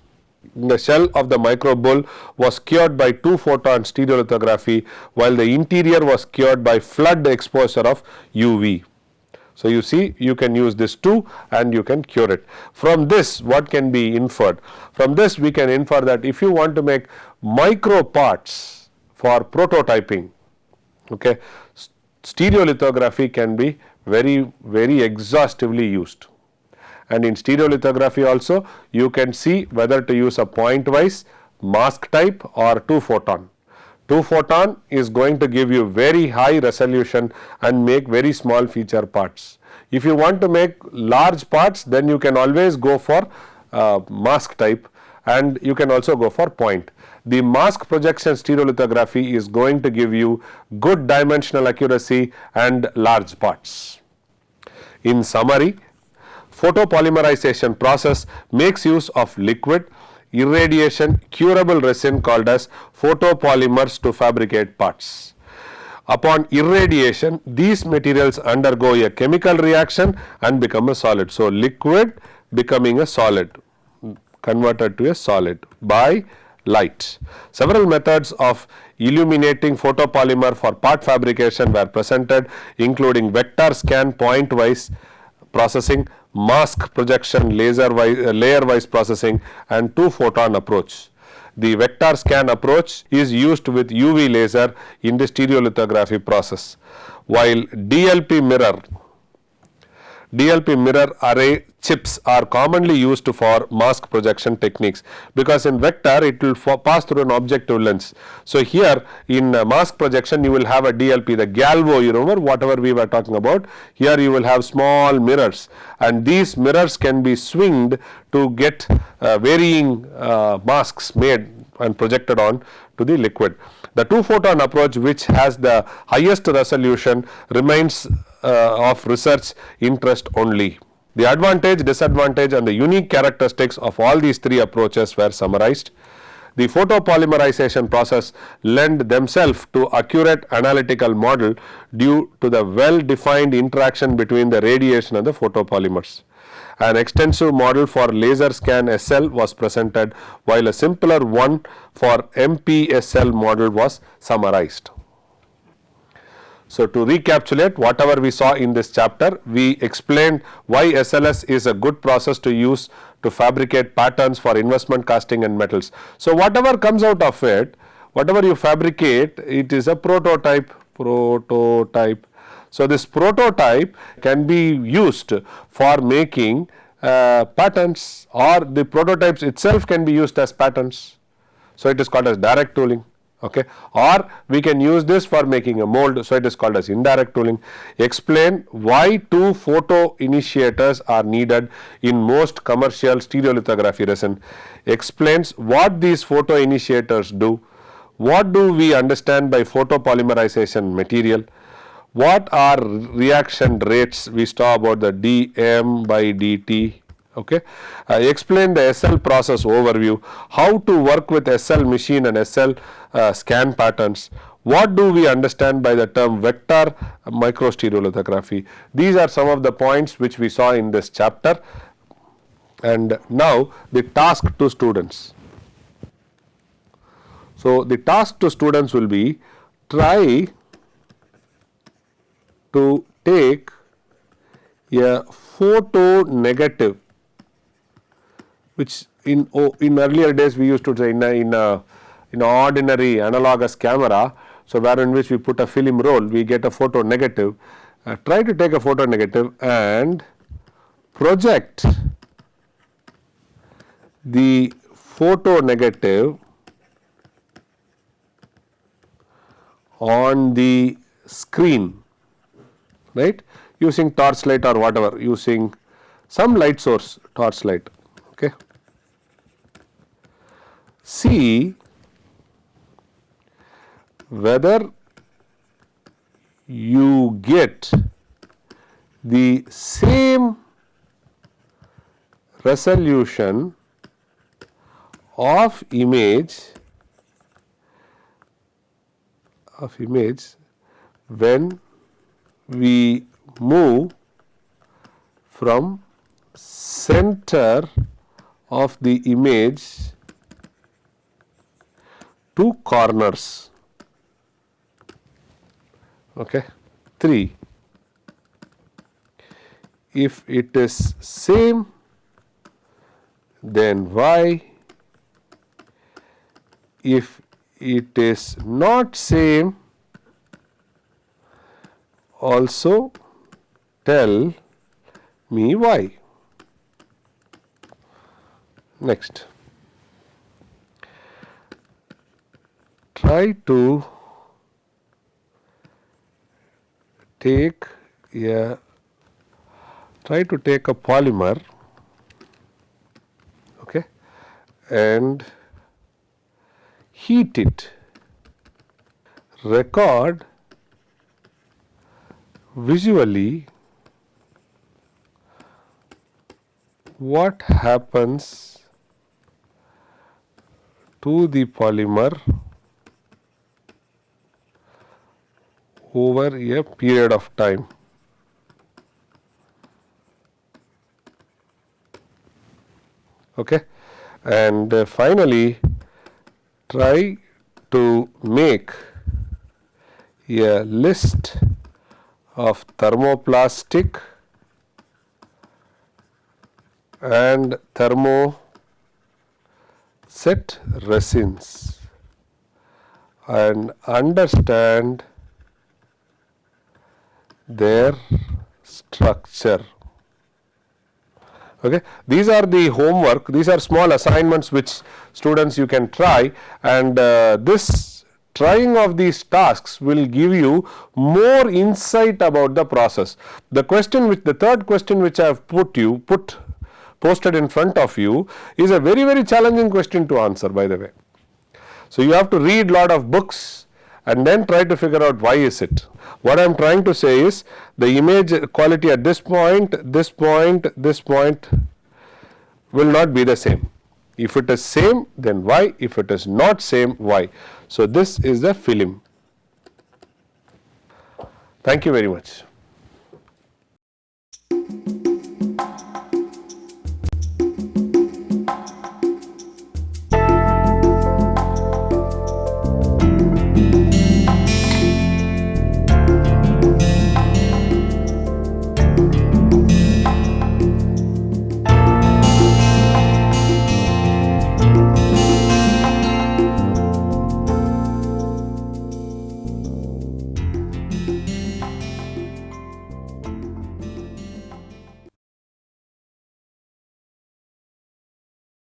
The shell of the micro bull was cured by 2-photon stereolithography, while the interior was cured by flood exposure of UV. So you see, you can use this too and you can cure it. From this, what can be inferred? From this we can infer that if you want to make micro parts for prototyping, okay, stereolithography can be very exhaustively used. And in stereolithography also, you can see whether to use a point-wise, mask type or 2-photon. 2-photon is going to give you very high resolution and make very small feature parts. If you want to make large parts, then you can always go for mask type, and you can also go for point. The mask projection stereolithography is going to give you good dimensional accuracy and large parts. In summary, photopolymerization process makes use of liquid, irradiation, curable resin called as photopolymers to fabricate parts. Upon irradiation, these materials undergo a chemical reaction and become a solid. So liquid becoming a solid, converted to a solid by light. Several methods of illuminating photopolymer for part fabrication were presented, including vector scan point-wise processing, mask projection layer-wise processing, and 2-photon approach. The vector scan approach is used with UV laser in the stereolithography process, while DLP mirror array chips are commonly used for mask projection techniques, because in vector it will pass through an objective lens. So here in mask projection you will have a DLP, the galvo, you remember whatever we were talking about. Here you will have small mirrors, and these mirrors can be swinged to get varying masks made and projected on to the liquid. The 2-photon approach, which has the highest resolution, remains of research interest only. The advantage, disadvantage and the unique characteristics of all these three approaches were summarized. The photopolymerization process lend themselves to accurate analytical model due to the well-defined interaction between the radiation and the photopolymers. An extensive model for laser scan SL was presented, while a simpler one for MPSL model was summarized. So to recapitulate whatever we saw in this chapter, we explained why SLS is a good process to use to fabricate patterns for investment casting and metals. So whatever comes out of it, whatever you fabricate, it is a prototype. So this prototype can be used for making patterns, or the prototypes itself can be used as patterns. So it is called as direct tooling. Okay, or we can use this for making a mold, so it is called as indirect tooling. Explain why 2 photo initiators are needed in most commercial stereolithography resin. Explains what these photo initiators do. What do we understand by photopolymerization material? What are reaction rates? We saw about the dm by dt. Okay, explain the SL process overview, how to work with SL machine and SL scan patterns. What do we understand by the term vector microstereolithography? These are some of the points which we saw in this chapter. And now the task to students. So the task to students will be try to take a photo negative, which in earlier days we used to say in ordinary analogous camera, so where in which we put a film roll, we get a photo negative. Try to take a photo negative and project the photo negative on the screen, right, using torchlight or whatever, using some light source, torchlight. Okay. See whether you get the same resolution of image when we move from center of the image to corners. Okay. 3. If it is same, then y. If it is not same, also tell me why. Next, try to take a polymer, okay, and heat it. Record visually what happens to the polymer over a period of time. Okay, and finally try to make a list of thermoplastic and thermoset resins and understand their structure. Okay. These are the homework, these are small assignments which students you can try, and this trying of these tasks will give you more insight about the process. The third question which I have posted in front of you is a very challenging question to answer, by the way. So you have to read lot of books and then try to figure out why is it. What I am trying to say is the image quality at this point will not be the same. If it is same, then why? If it is not same, why? So this is the film. Thank you very much.